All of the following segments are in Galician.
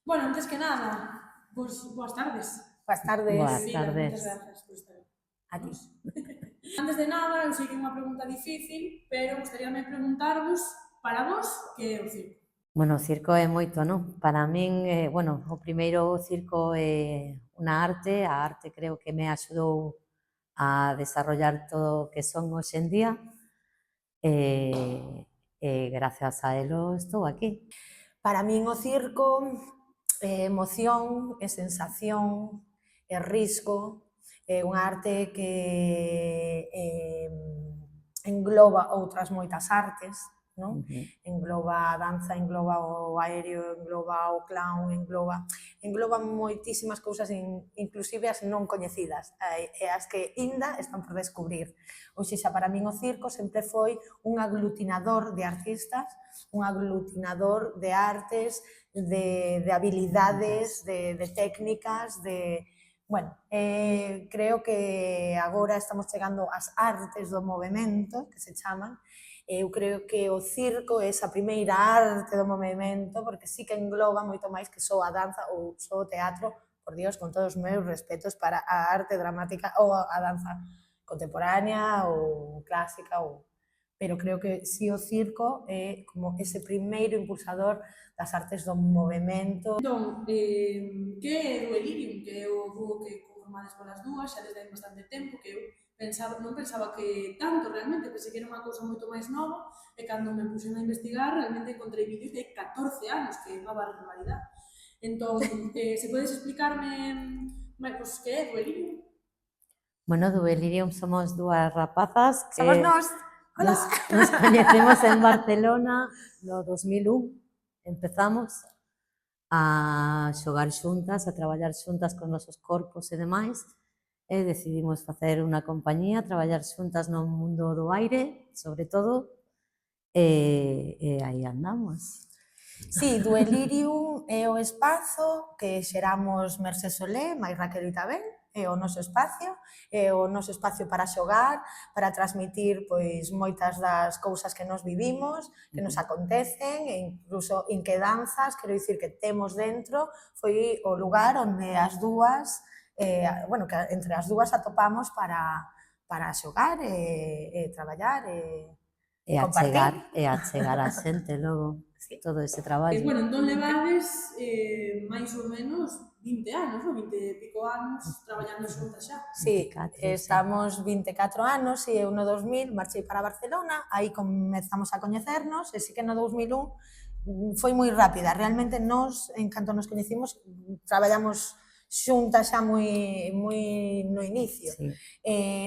Bueno, antes que nada, boas tardes. Boas tardes. Boas Pilar, tardes. moitas grazas por estar A ti. Antes de nada, eu sei que é unha pregunta difícil, pero gustaríame preguntarvos, para vos, que é o circo? Bueno, o circo é moito, non? Para min, o primeiro o circo é unha arte, a arte creo que me axudou a desarrollar todo o que son hoxe en día, e gracias a elo estou aquí. Para min o circo é emoción, é sensación, é risco, é unha arte que engloba outras moitas artes, non? Engloba a danza, engloba o aéreo, engloba o clown, engloba moitísimas cousas, inclusive as non coñecidas, e as que ainda están por descubrir. Ou seja, para min o circo sempre foi un aglutinador de artistas, un aglutinador de artes, de habilidades, de técnicas, Bueno, creo que agora estamos chegando ás artes do movimento, que se chaman. Eu creo que o circo é esa primeira arte do movimento, porque sí que engloba moito máis que só a danza ou só o teatro, por Dios, con todos os meus respetos para a arte dramática ou a danza contemporánea ou clásica, pero creo que sí o circo é como ese primeiro impulsador das artes do movimento. Entón, que é Duelirium, que é o dúo que conformades polas dúas, xa desde hai bastante tempo, que eu non pensaba que tanto realmente, pensei que era unha cousa moito máis nova, e cando me puxen a investigar, realmente encontrei vídeos de 14 anos, que é unha barbaridade. Entón, se podes explicarme, pues, que é Duelirium? Bueno, Duelirium somos dúas rapazas que Somos nós. Hola. nos coñecemos en Barcelona no 2001. Empezamos a xogar xuntas, a traballar xuntas con nosos corpos e demais, e decidimos facer unha compañía, traballar xuntas no mundo do aire, sobre todo, e aí andamos. Sí, Duelirium é o espazo que xeramos Mercé Solé, máis Raquel Itabel, é o noso espacio para xogar, para transmitir pois moitas das cousas que nos vivimos, que nos acontecen, e incluso inquedanzas, quero dicir que temos dentro, foi o lugar onde as dúas, que entre as dúas atopamos para xogar e traballar E achegar a xente logo, todo ese traballo. Bueno, entón levades máis ou menos 20 anos, non? 20 e pico anos traballando xuntas xa. Sí, 24, estamos 24 anos e eu no 2000 marchei para Barcelona, aí comezamos a coñecernos, e sí que no 2001 foi moi rápida. Realmente nós, en canto nos coñecimos, traballamos xuntas xa moi no inicio. Sí.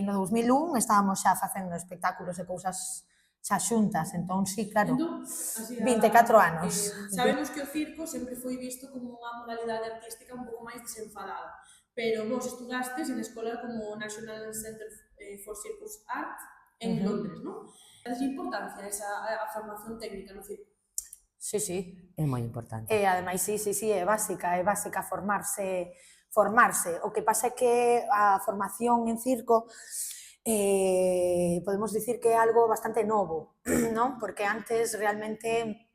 No 2001 estábamos xa facendo espectáculos e cousas xa xuntas, entón sí, claro, Entón, así 24 anos. Sabemos que o circo sempre foi visto como unha modalidade artística un pouco máis desenfadada, pero vos estudastes en escolas como National Center for Circus Art en Londres, non? Dades importancia a formación técnica no circo? Sí. É moi importante. E ademais, sí, é básica formarse. O que pasa é que a formación en circo podemos dicir que é algo bastante novo, non? Porque antes realmente,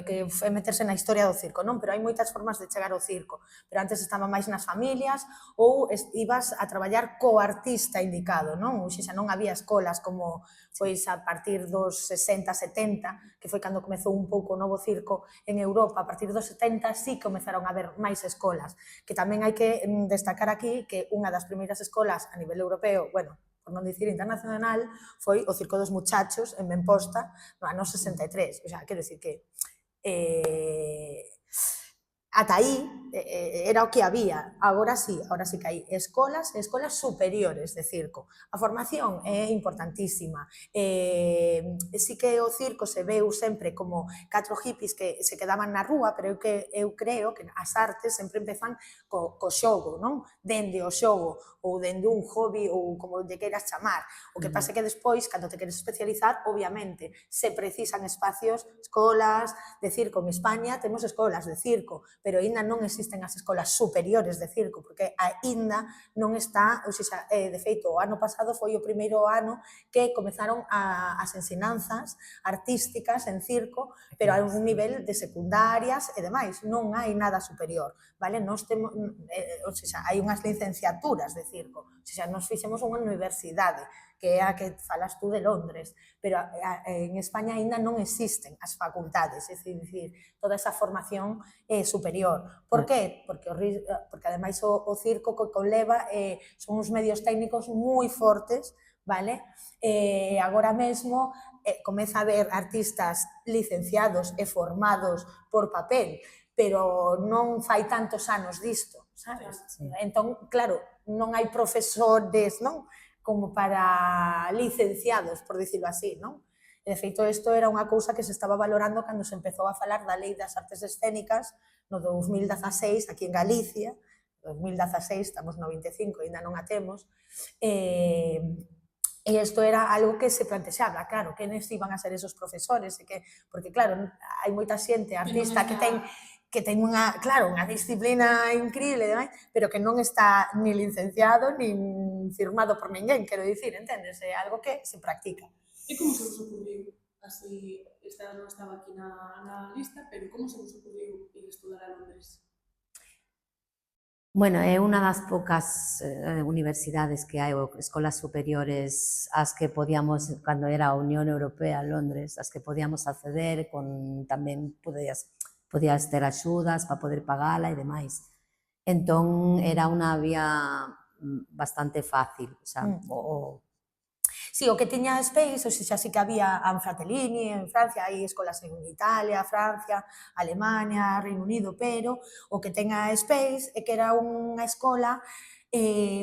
que é meterse na historia do circo, non? Pero hai moitas formas de chegar ao circo. Pero antes estaba máis nas familias ou ibas a traballar co artista indicado, non? Ou xa non había escolas como pois a partir dos 60, 70, que foi cando comezou un pouco o novo circo en Europa. A partir dos 70 sí comezaron a haber máis escolas, que tamén hai que destacar aquí que unha das primeiras escolas a nivel europeo, por non dicir internacional, foi o Circo dos Muchachos en Memposta no ano 63. O sea, quero dicir que ata aí era o que había. Agora sí que hai escolas e escolas superiores de circo. A formación é importantísima. Sí que o circo se veu sempre como 4 hippies que se quedaban na rúa, pero eu creo que as artes sempre empezan co xogo, non? Dende o xogo ou dende un hobby ou como lle queiras chamar. O que pasa é que despois, cando te queres especializar, obviamente, se precisan espacios, escolas de circo. En España temos escolas de circo, pero ainda non existe existen as escolas superiores de circo, porque aínda non está, ou seja, de feito, o ano pasado foi o primeiro ano que comezaron as ensinanzas artísticas en circo, pero a un nivel de secundarias e demais, non hai nada superior, vale? Nos temos, ou seja, hai unhas licenciaturas de circo, ou seja, nos fixemos unha universidade, que é a que falas tú de Londres, pero en España aínda non existen as facultades, é dicir, toda esa formación superior. Por qué? Porque ademais o circo que conleva son uns medios técnicos moi fortes, vale? Agora mesmo comeza a haber artistas licenciados e formados por papel, pero non fai tantos anos disto, sabes? Entón, claro, non hai profesores, non? Como para licenciados, por dicirlo así, non? E, de feito, isto era unha cousa que se estaba valorando cando se empezou a falar da Lei das Artes Escénicas no 2016, aquí en Galicia, 2016, estamos no 25, ainda non a temos, e isto era algo que se plantexaba, claro, quenes iban a ser esos profesores, porque, claro, hai moita xente artista que ten unha, claro, unha disciplina increíble, pero que non está ni licenciado ni firmado por ninguén, quero dicir, entendes? É algo que se practica. E como se vos ocurriu? Así, esta non estaba aquí na lista, pero como se vos ocurriu ir estudar a Londres? Bueno, é unha das poucas universidades que hai, ou escolas superiores, as que podíamos, cando era a Unión Europea, Londres, as que podíamos acceder, tamén podías ter axudas para poder pagala e demais. Entón, era unha vía bastante fácil, o sea, Sí, o que tiña Space, ou seja, sí que había a Fratellini en Francia, hai escolas en Italia, Francia, Alemania, Reino Unido, pero o que ten a Space é que era unha escola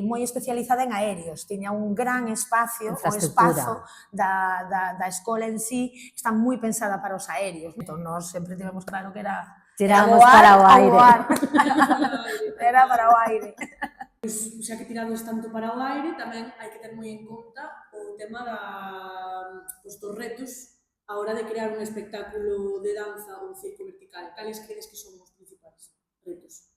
moi especializada en aéreos, tiña un gran espacio, o espazo da escola en sí está moi pensada para os aéreos, entón nós sempre tivemos claro que era tiramos para o aire. Era para o aire. Xa que tirades tanto para o aire, tamén hai que ter moi en conta o tema dos retos a hora de crear un espectáculo de danza ou circo vertical. Cales credes que son os principais retos?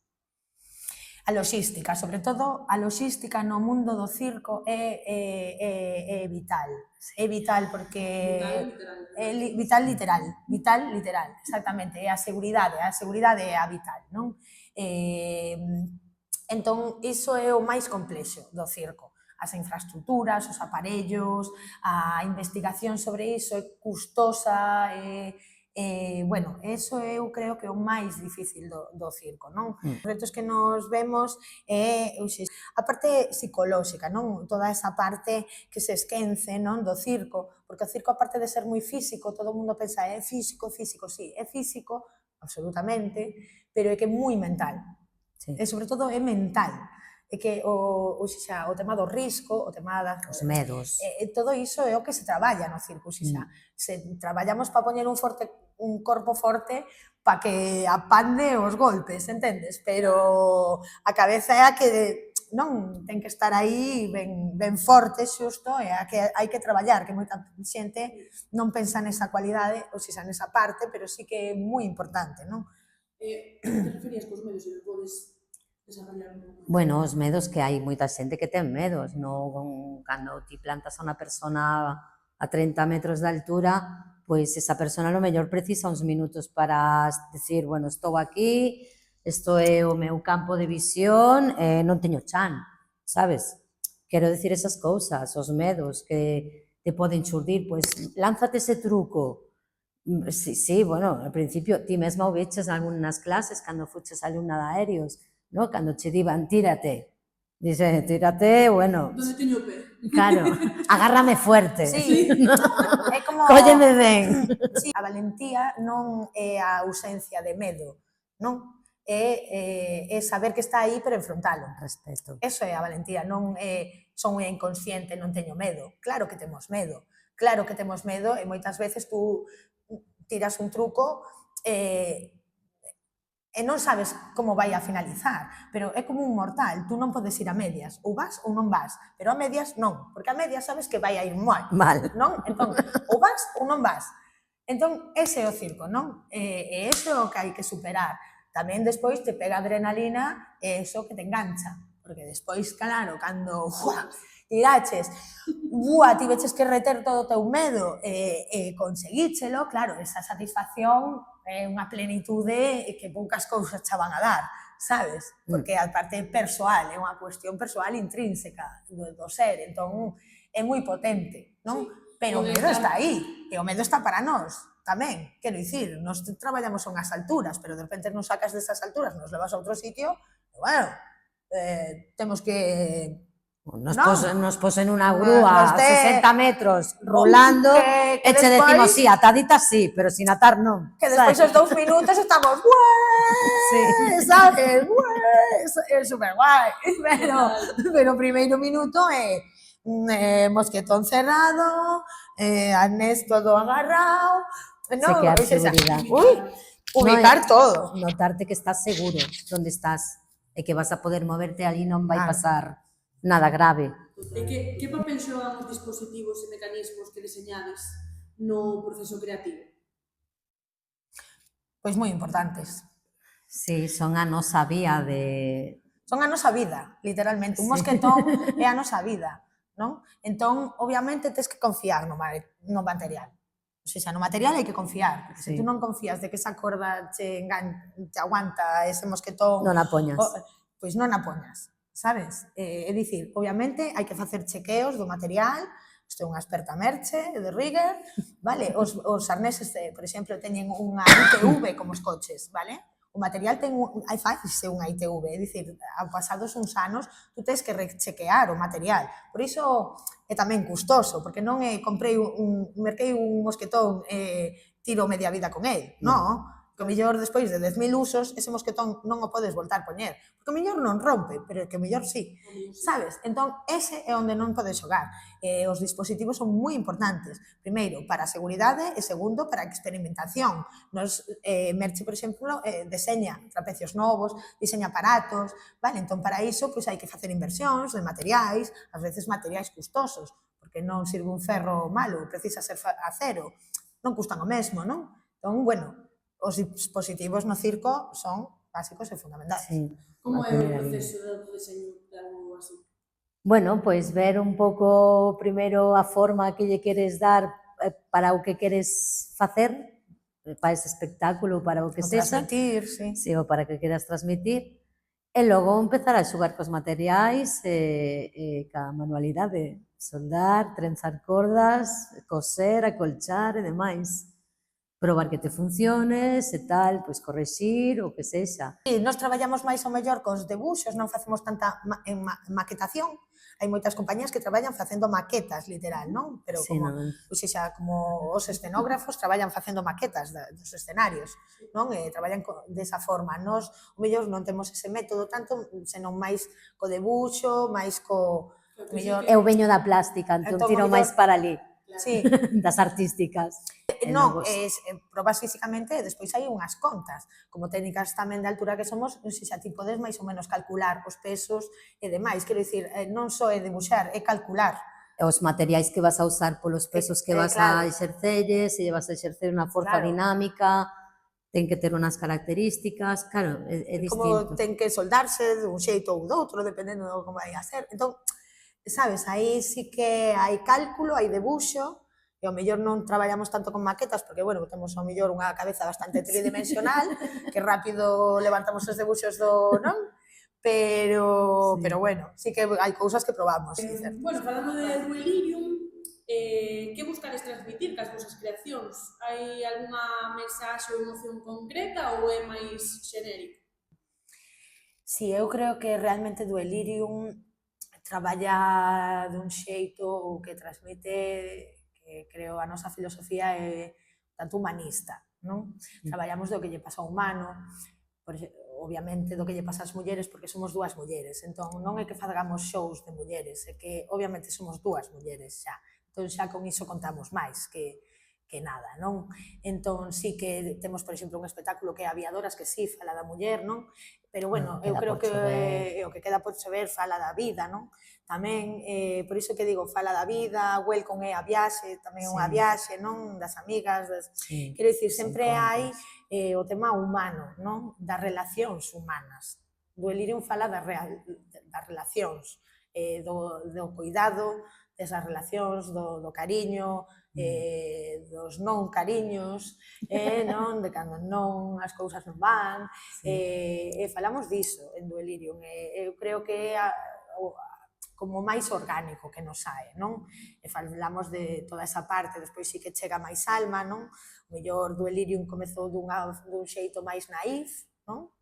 A loxística, sobre todo a loxística no mundo do circo é vital. É vital porque... Vital literal, exactamente, é a seguridade é a vital, non? Entón, iso é o máis complexo do circo. As infraestructuras, os aparellos, a investigación sobre iso é custosa, bueno, eso eu creo que é o máis difícil do circo, non? Os retos que nos vemos é a parte psicolóxica, non? Toda esa parte que se esquence, non? Do circo, porque o circo, aparte de ser moi físico, todo o mundo pensa, é físico, sí, é físico, absolutamente, pero é que é moi mental. E, sobre todo, é mental. É que o tema do risco, o tema os medos. Todo iso é o que se traballa no circo. Traballamos para poñer un corpo forte para que apande os golpes, entendes? Pero a cabeza é a que non ten que estar aí ben forte, xusto, e a que hai que traballar, que moita xente non pensa nesa cualidade, ou nesa parte, pero sí que é moi importante, non? Que te referías cos medos e non podes desarrollar un pouco? Bueno, os medos, que hai moita xente que ten medos, cando ti plantas a unha persona a 30 metros de altura, pois esa persona a lo mellor precisa uns minutos para decir, bueno, estou aquí, isto é o meu campo de visión, non teño chan, sabes? Quero dicir esas cousas, os medos que te poden xurdir, pois lánzate ese truco. Sí, bueno, al principio ti mesma o veches en algunhas clases, cando fuches alumna de aéreos, ¿no? Cando che diban, tírate. Dice, tírate, bueno... Donde teño o pé. Claro, agárrame fuerte. Sí, é como... Cólleme ben. Sí, a valentía non é a ausencia de medo, non? É saber que está aí, pero enfrontalo. Respeto. Eso é a valentía, non é son inconsciente, non teño medo. Claro que temos medo. Claro que temos medo e moitas veces tú tiras un truco e non sabes como vai a finalizar, pero é como un mortal, tú non podes ir a medias, ou vas ou non vas, pero a medias non, porque a medias sabes que vai a ir mal, non? Entón, ou vas ou non vas. Entón, ese é o circo, non? E ese é o que hai que superar. tamén despois te pega adrenalina e eso que te engancha, porque despois, claro, cando tiraches, tiveches que reter todo o teu medo e conseguíchelo, claro, esa satisfacción é unha plenitude que poucas cousas che van a dar, sabes? Porque a parte persoal, é unha cuestión persoal intrínseca do ser, entón é moi potente, non? Pero o medo está aí, e o medo está para nós tamén, quero dicir, nos traballamos a unhas alturas, pero de repente nos sacas desas alturas, nos levas a outro sitio, e bueno, temos que... Nos posen unha grúa a 60 metros rolando e che decimos, sí, ataditas sí, pero sin atar non. Que despois os 2 minutos estamos, sabes, é super guai, pero o primeiro minuto é mosquetón cerrado, arnés todo agarrado, no, que seguridade. Ubicar todo. Notarte que estás seguro onde estás e que vas a poder moverte ali, non vai pasar nada grave. E que papel xogan os dispositivos e mecanismos que deseñades no proceso creativo? Pois moi importantes. Sí, son a nosa vía de... Son a nosa vida, literalmente. Un mosquetón é a nosa vida, non? Entón, obviamente, tens que confiar no material. O sea, no material hai que confiar, porque se tú non confías de que esa corda te aguanta ese mosquetón... Non a poñas. Pois non a poñas, sabes? É dicir, obviamente, hai que facer chequeos do material, estou unha experta merche de rigger, vale? Os arneses, por exemplo, teñen unha ITV como os coches, vale? O material hai faise unha ITV, é dicir, pasados uns anos, tú tens que rechequear o material. Por iso é tamén custoso, porque non merquei un mosquetón e tiro media vida con el, non? Que o mellor despois de 10.000 usos, ese mosquetón non o podes voltar a poñer. Porque o mellor non rompe, pero que o mellor sí. Sabes? Entón, ese é onde non podes xogar. Os dispositivos son moi importantes. Primeiro, para a seguridade e segundo, para a experimentación. Merche, por exemplo, deseña trapecios novos, diseña aparatos, vale? Entón, para iso, pois hai que facer inversións de materiais, ás veces materiais custosos, porque non sirve un ferro malo, precisa ser acero. Non custan o mesmo, non? Entón, bueno, os dispositivos no circo son básicos e fundamentais. Sí. Como é o proceso do deseño de algo así? Bueno, pois ver un pouco primeiro a forma que lle queres dar para o que queres facer, para ese espectáculo, para o que sexa. Transmitir, sí. Sí, ou para que queras transmitir. E logo empezar a xogar cos materiais e ca manualidade. Soldar, trenzar cordas, coser, acolchar e demais. Probar que te funciones e tal, pois correxir o que sexa. Sí, nós traballamos máis ou mellor cos debuxos, non facemos tanta maquetación. Hai moitas compañías que traballan facendo maquetas, literal, non? Pero como os escenógrafos traballan facendo maquetas dos escenarios, non? E traballan desa forma. Nós, o mellor, non temos ese método tanto, senón máis co debuxo, máis co... Eu veño da plástica, entón tiro máis para ali. Sí. Das artísticas. Non, probas físicamente e despois hai unhas contas. Como técnicas tamén de altura que somos, xa ti podes máis ou menos calcular os pesos e demais. Quero dicir, non só é debuxar, é calcular. Os materiais que vas a usar polos pesos que vas a exercelles, se vas a exercer unha forza dinámica, ten que ter unhas características, claro, é distinto. Como ten que soldarse dun xeito ou doutro, dependendo de como vai a ser. Entón, sabes, aí sí que hai cálculo, hai debuxo, e ao mellor non traballamos tanto con maquetas, porque, bueno, temos ao mellor unha cabeza bastante tridimensional, que rápido levantamos os debuxos non? Pero, bueno, sí que hai cousas que probamos. Bueno, falando de Duelirium, que buscades transmitir cas vosas creacións? Hai algunha mensaxe ou emoción concreta ou é máis xenérico? Sí, eu creo que realmente Duelirium traballa dun xeito que transmite, que creo a nosa filosofía é tanto humanista, non? Traballamos do que lle pasa ao humano, obviamente do que lle pasa ás mulleres, porque somos dúas mulleres, entón non é que fagamos shows de mulleres, é que obviamente somos dúas mulleres xa, entón xa con iso contamos máis que nada, non? Entón sí que temos, por exemplo, un espectáculo que é Aviadoras, que sí, fala da muller, non? Pero, bueno, eu creo que o que queda por saber fala da vida, non? Tamén, por iso que digo, fala da vida, Welcome é a viaxe, tamén é unha viaxe, non? Das amigas, quero dicir, sempre hai o tema humano, non? Das relacións humanas. Duelirium fala das relacións, do cuidado desas relacións, do cariño, dos non cariños, non? De cando non as cousas non van, falamos diso en Duelirium, eu creo que é como máis orgánico que nos sae, non? E falamos de toda esa parte, despois sí que chega máis alma, non? O mellor Duelirium comezou dun xeito máis naif, non?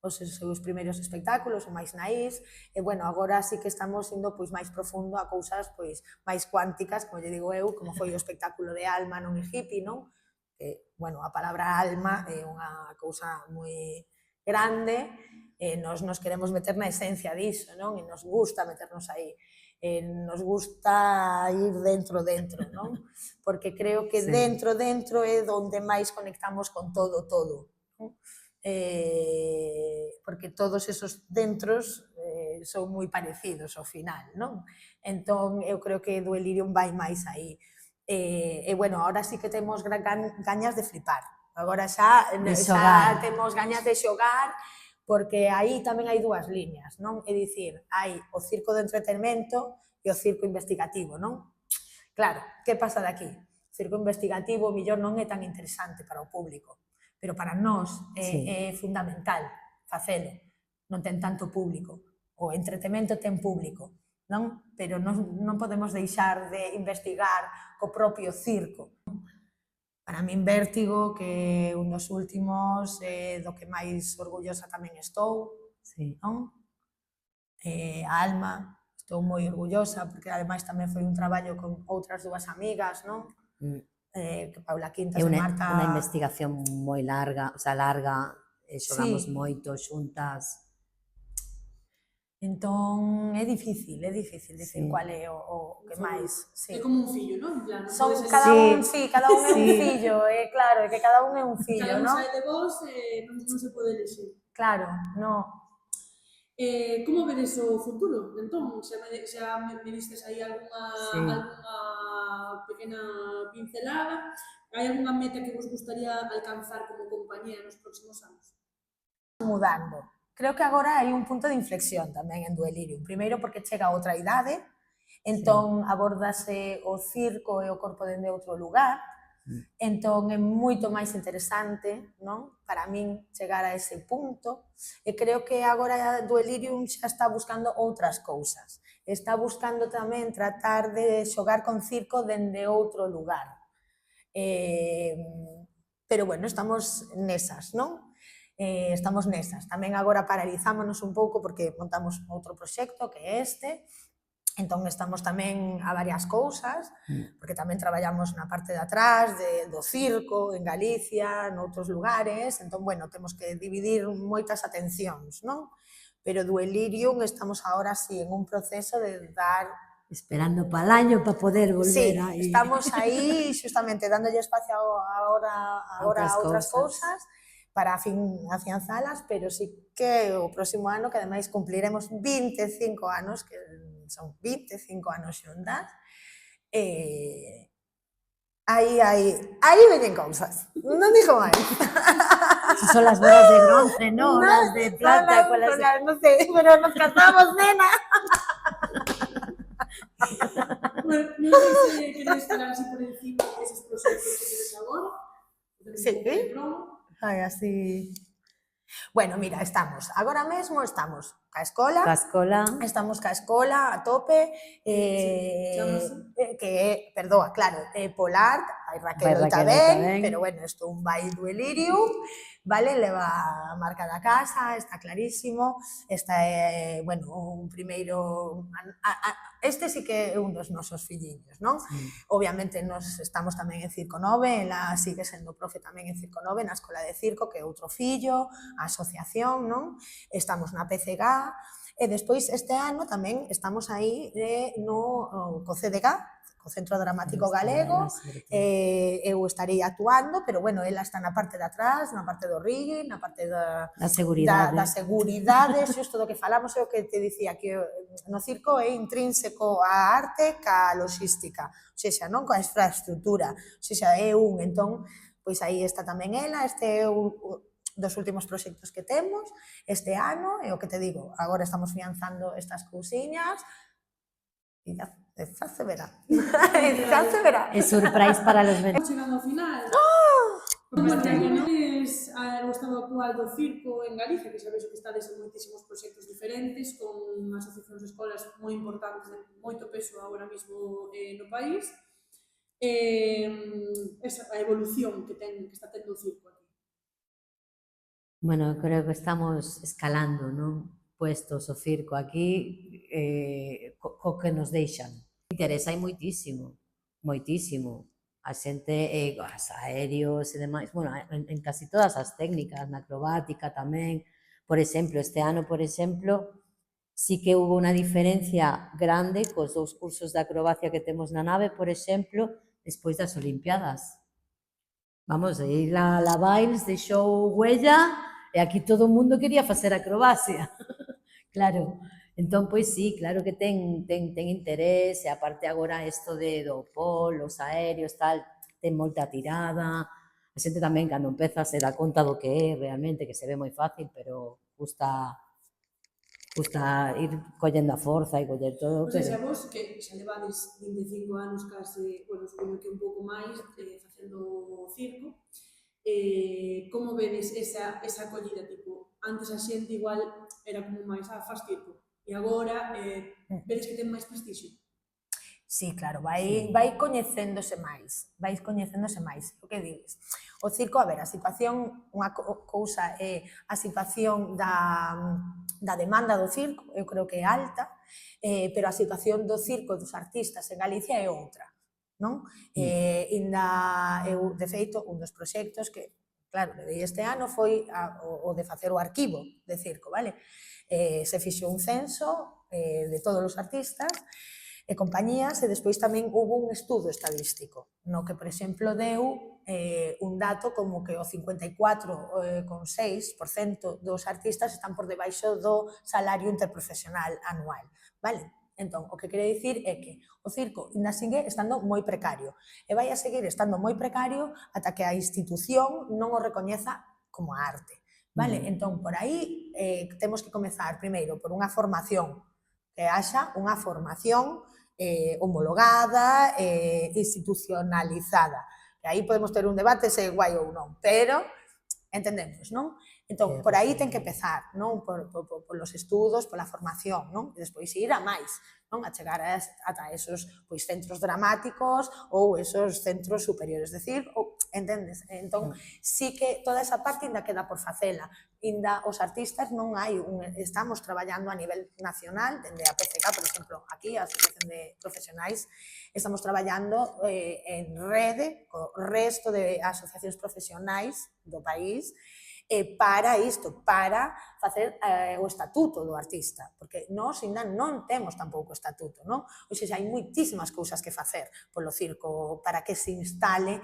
Os seus primeiros espectáculos son máis naís, e, bueno, agora sí que estamos indo pois máis profundo a cousas pois máis cuánticas, como lle digo eu, como foi o espectáculo de Alma non hippie, non? Que, bueno, a palabra alma é unha cousa moi grande, e nos queremos meter na esencia diso, non? E nos gusta meternos aí. Nos gusta ir dentro, non? Porque creo que dentro é onde máis conectamos con todo, non? Porque todos esos dentros son moi parecidos ao final, non? Entón, eu creo que Duelirium vai máis aí. E, bueno, ahora sí que temos gañas de flipar. Agora xa temos gañas de xogar, porque aí tamén hai dúas liñas, non? É dicir, hai o circo de entretenimento e o circo investigativo, non? Claro, que pasa daqui? O circo investigativo, mellor non é tan interesante para o público, pero para nós é fundamental facelo, non ten tanto público. O entretemento ten público, non? Pero non podemos deixar de investigar co propio circo. Para min Vértigo, que é un dos últimos, do que máis orgullosa tamén estou, non? A Alma, estou moi orgullosa, porque ademais tamén foi un traballo con outras dúas amigas, non? Que Paula Quintas e Marta... É unha investigación moi larga, o sea, larga, xogamos moito xuntas. Entón, é difícil dicir cual é o que máis... É como un fillo, non? Son cada un é un fillo, claro, que cada un é un fillo, non? Cada un sae de vos e non se pode elexir. Claro, non. Como vedes o futuro? Entón, xa me distes aí algunha pequena pincelada. Hai algunha meta que vos gustaría alcanzar como compañía nos próximos anos? Mudando. Creo que agora hai un punto de inflexión tamén en Duelirium. Primeiro porque chega a outra idade, entón abórdase o circo e o corpo dende outro lugar, entón é moito máis interesante, non? Para min chegar a ese punto, e creo que agora Duelirium xa está buscando outras cousas. Está buscando tamén tratar de xogar con circo dende outro lugar. Pero, bueno, estamos nesas, non? Estamos nesas. Tamén agora paralizámonos un pouco porque montamos outro proxecto que é este, entón estamos tamén a varias cousas, porque tamén traballamos na parte de atrás do circo, en Galicia, noutros lugares, entón, bueno, temos que dividir moitas atencións, non? Pero Duelirium estamos agora así en un proceso de dar... Esperando para el año para poder volver aí. Sí, estamos aí justamente dándolle espacio agora a outras cousas, para afianzalas, pero sí que o próximo ano, que ademais cumpliremos 25 anos, que son 25 anos xuntas, aí veñen cousas, non digo máis. Son las bodas de bronce, ¿no? Las de plata. Non sei, pero nos casamos, nena. Bueno, non sei se queres falar así por encima eses proxectos que tedes agora. Sí. Ai, así... Bueno, mira, agora mesmo estamos ca escola, estamos ca escola a tope, que é, perdoa, claro, Polar, vai Raquel tamén, pero bueno, isto un vai Duelirium, vale, leva a marca da casa, está clarísimo, esta é, bueno, un primeiro... Este sí que é un dos nosos filliños, non? Obviamente, nos estamos tamén en Circo Nove, ela sigue sendo profe tamén en Circo Nove, na Escola de Circo, que é outro fillo, a asociación, non? Estamos na PCG, e despois este ano tamén estamos aí no CDG, co Centro Dramático Galego, eu estarei actuando, pero, bueno, ela está na parte de atrás, na parte do rigging, na parte da seguridade, xusto do que falamos, é o que te dicía, que no circo é intrínseco a arte ca logística, ou seja, non coa infraestructura, ou seja, é entón, Pois aí está tamén ela, este é dos últimos proxectos que temos este ano, e o que te digo, agora estamos fianzando estas cousiñas, e xa se verá. Xa se verá. É surprise para los Estamos chegando ao final. Para que non es o estado actual do circo en Galicia, que sabes que estades en moitísimos proxectos diferentes, con asociacións de escolas moi importantes, de moito peso agora mesmo no país. Esa a evolución que está tendo o circo aquí. Bueno, creo que estamos escalando, non? Puestos o circo aquí, co que nos deixan. Interesa hai moitísimo, moitísimo. A xente, os aéreos e demais, bueno, en casi todas as técnicas, na acrobática tamén. Por exemplo, este ano, sí que hubo unha diferencia grande cos 2 cursos de acrobacia que temos na nave, por exemplo, despois das Olimpiadas. Vamos, aí la Biles deixou huella e aquí todo o mundo quería facer acrobacia. Claro, entón, pois sí, claro que ten interés, e aparte agora isto do polo, os aéreos, tal, ten moita tirada. A xente tamén, cando empeza, se dá conta do que é realmente, que se ve moi fácil, pero custa ir collendo a forza e coller todo. O sea, vos que xa levades 25 anos case, bueno, supoño que un pouco máis, facendo circo, como vedes esa acollida, tipo, antes a xente igual era como máis, faz circo, e agora vedes que ten máis prestixio? Sí, claro, vai coñecéndose máis, o que dices. O circo, a ver, a situación, unha cousa é a situación da demanda do circo, eu creo que é alta, pero a situación do circo dos artistas en Galicia é outra, non? Eu, de feito, un dos proxectos que, claro, levei este ano foi o de facer o arquivo de circo, vale? Se fixo un censo de todos os artistas e compañías, e despois tamén hubo un estudo estadístico, no que, por exemplo, deu un dato como que o 54,6% dos artistas están por debaixo do salario interprofesional anual, vale? Entón, o que quere dicir é que o circo ainda sigue estando moi precario, e vai a seguir estando moi precario ata que a institución non o recoñeza como arte, vale? Entón, por aí temos que comezar primeiro por unha formación, que haxa unha formación homologada, institucionalizada. E aí podemos ter un debate se é guai ou non, pero entendemos, non? Entón, por aí ten que empezar, non? Polos estudos, pola formación, non? E despois ir a máis, non? A chegar ata esos centros dramáticos ou esos centros superiores, decir, entendes? Entón, sí que toda esa parte ainda queda por facela. Ainda os artistas non hai estamos traballando a nivel nacional, dende a PCK, por exemplo, aquí, a Asociación de Profesionais, estamos traballando en rede co resto de asociacións profesionais do país para isto, para facer o estatuto do artista, porque nós ainda non temos tampouco estatuto, non? Ou seja, hai moitísimas cousas que facer polo circo para que se instaure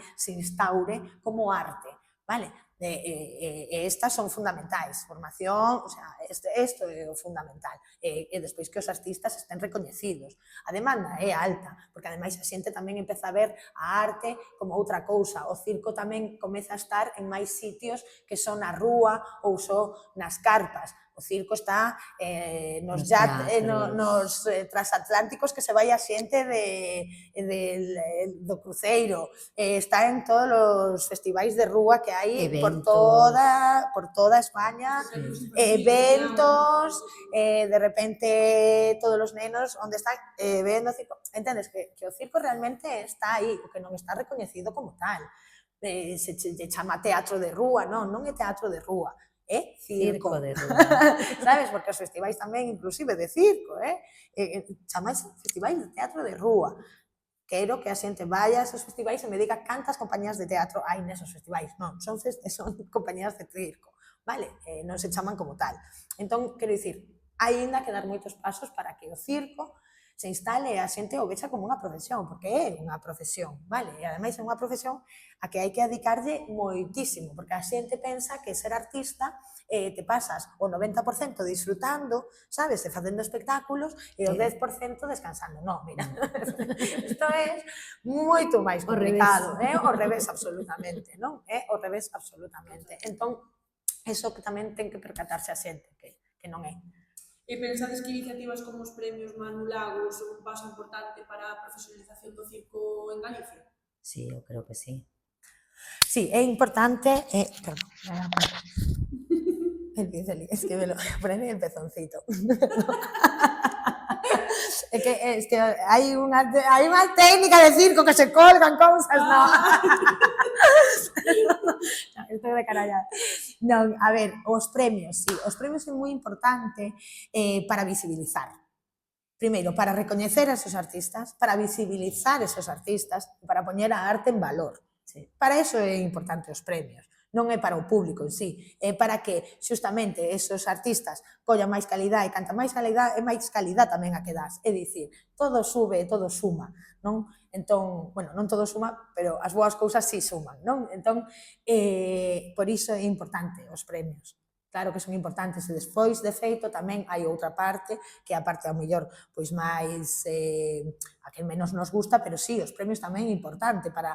como arte, vale? E estas son fundamentais, formación, o sea, isto é o fundamental, e despois que os artistas estén recoñecidos. A demanda é alta, porque ademais a xente tamén empeza a ver a arte como outra cousa, o circo tamén comeza a estar en máis sitios que son na rúa ou só nas carpas. O circo está nos transatlánticos que se vai a xente do cruceiro, está en todos os festivais de rúa que hai por toda España, eventos, de repente todos os nenos onde están vendo circo, entendes que o circo realmente está aí, o que non está recoñecido como tal. Se chama teatro de rúa, non é teatro de rúa, é circo de rúa. Sabes? Porque os festivais tamén, inclusive, de circo, chamais festivais de teatro de rúa. Quero que a xente vaya a esos festivais e me diga cantas compañías de teatro hai nesos festivais. Non, son compañías de circo, vale? Non se chaman como tal. Entón, quero dicir, hai ainda que dar moitos pasos para que o circo se instale e a xente o vexa como unha profesión, porque é unha profesión, vale? E ademais é unha profesión a que hai que dedicarlle moitísimo, porque a xente pensa que ser artista te pasas o 90% disfrutando, sabes, e facendo espectáculos e o 10% descansando. Non, mira, isto é moito máis complicado, é o revés absolutamente, non? É o revés absolutamente. Entón, eso que tamén ten que percatarse a xente, que non é. E pensades que iniciativas como os premios Manu Lago son un paso importante para a profesionalización do circo en Galicia? Sí, eu creo que sí. Sí, é importante, perdón, es que me lo prende el pezoncito. Es que hai unha técnica de circo que se colgan cousas, non? Estou de carallada. Non, a ver, os premios, sí, os premios son moi importante para visibilizar. Primeiro, para recoñecer a esos artistas, para visibilizar esos artistas, para poñer a arte en valor. Sí. Para eso é importante os premios. Non é para o público en sí, é para que xustamente esos artistas collan máis calidade, e canta máis calidade, é máis calidade tamén a que das. É dicir, todo sube e todo suma, non? Entón, bueno, non todo suma, pero as boas cousas sí suman, non? Entón, por iso é importante os premios. Claro que son importantes e despois, de feito, tamén hai outra parte, que é a parte ao mellor pois máis a que menos nos gusta, pero sí, os premios tamén é importante para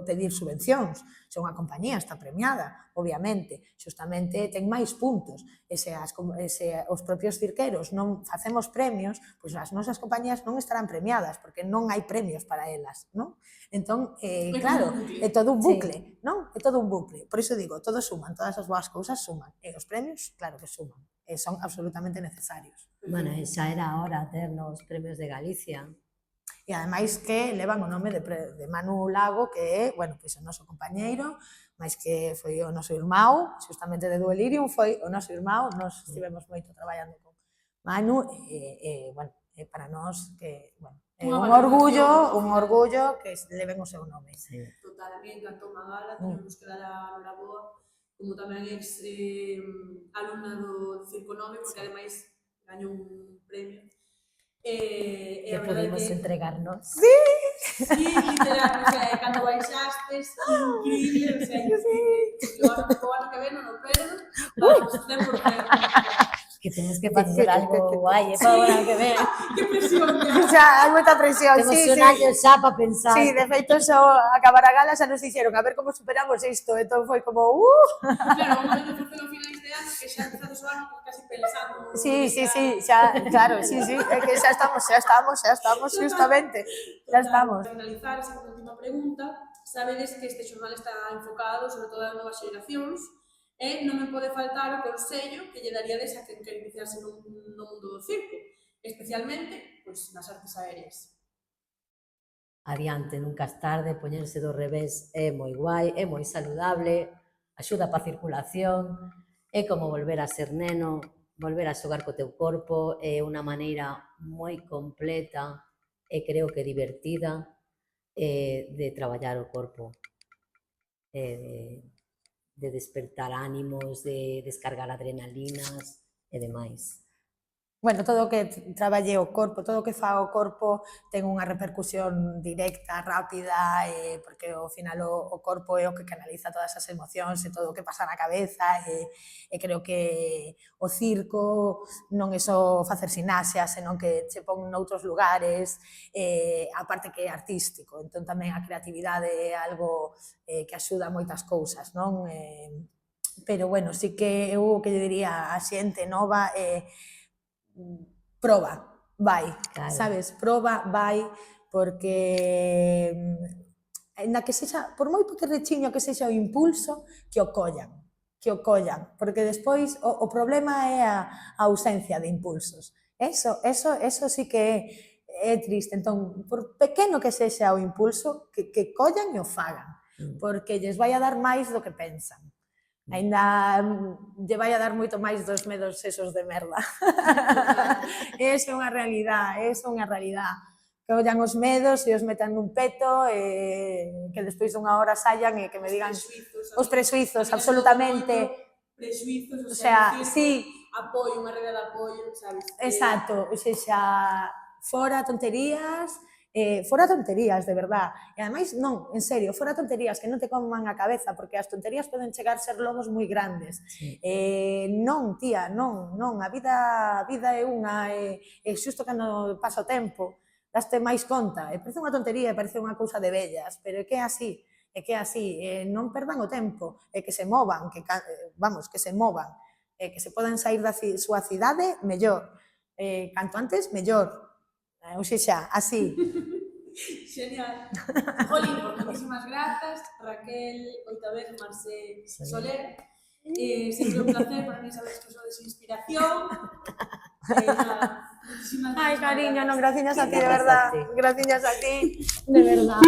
pedir subvencións. Se unha compañía está premiada, obviamente, xustamente ten máis puntos. E se os propios cirqueros non facemos premios, pois as nosas compañías non estarán premiadas, porque non hai premios para elas, non? Entón, claro, é todo un bucle, non? É todo un bucle. Por iso digo, todos suman, todas as boas cousas suman. E os premios, claro que suman. E son absolutamente necesarios. Bueno, xa era a hora ter nos premios de Galicia. E ademais que levan o nome de Manu Lago, que é, bueno, pois o noso compañeiro, máis que foi o noso irmão, justamente de Duelirium, foi o noso irmão, nos estivemos moito traballando con Manu, e, bueno, para nós, que, bueno, é un orgullo que leven o seu nome. Sí. Total, a mí encantou Magala, tenemos que dar a Noraboa, como tamén ex alumna do Circo Nome, porque ademais gañou un premio. Que podemos entregarnos. Sí! Sí, literal, o sea, cando baixastes, increíble, o sea, o ano que ven non o perdo, vamos, 100%. Que temos que facer algo guai, para o ano que ven. Que presión, Xa, hai moita presión, Temos sí, un sí. año xa para pensar. Sí, de feito, xa acabar a gala xa nos dixeron a ver como superamos isto, entón foi como Claro, vamos a facelo a finais de ano, que xa empezamos o ano casi pensando... Sí, xa, claro, sí, é que xa estamos, justamente, xa estamos. Para finalizar, esa última pregunta, sabedes que este xornal está enfocado sobre todo as novas xeracións, e non me pode faltar o consello que lle daríades a quen quer iniciarse no mundo do circo, especialmente pois, nas artes aéreas. Adiante, nunca es tarde, poñerse do revés é moi guai, é moi saludable, axuda para a circulación, é como volver a ser neno, volver a xogar co teu corpo, é unha maneira moi completa e creo que divertida de traballar o corpo, de despertar ánimos, de descargar adrenalinas e demais. Bueno, todo o que traballe o corpo, todo o que faga o corpo ten unha repercusión directa, rápida, porque ao final o corpo é o que canaliza todas as emocións e todo o que pasa na cabeza, e creo que o circo non é só facer gimnasia, senón que che pon noutros lugares, aparte que é artístico, entón tamén a creatividade é algo que axuda a moitas cousas, non? Pero, bueno, sí que eu que lle diría a xente nova proba, vai, claro. Sabes? Proba, vai, porque na que sexa, por moi pequeniño que sexa o impulso, que o collan, porque despois o problema é a ausencia de impulsos. Eso sí que é triste. Entón, por pequeno que sexa o impulso, que collan e o fagan, porque lles vai a dar máis do que pensan. Ainda lle vai a dar moito máis dos medos esos de merda. Esa é unha realidade, que ollan os medos e os metan nun peto e que despois dunha hora saian e que me digan os presuizos, absolutamente. Presuizos, o sea, sí. Apoio, unha rede de apoio, sabes? Exacto, o sea, fora tonterías, de verdad. E ademais, non, en serio, fora tonterías que non te coman a cabeza, porque as tonterías poden chegar a ser lobos moi grandes. Sí. Non, tía, non, a vida é unha, e xusto cando pasa o tempo, daste máis conta, e parece unha tontería, parece unha cousa de vellas, pero é que é así, non perdan o tempo, e que se movan, que se movan, que se podan sair da súa cidade, mellor, canto antes, mellor. Ou sexa, así. Genial. Jolín, pues muchísimas gracias, Raquel, Oitaver, Marcé, Soler. Siempre un placer para mí saber que sois inspiración. Nada, muchísimas gracias. Ai, cariño, non, gracias a ti, de Gracias a verdad. ti. Gracias a ti, de verdad.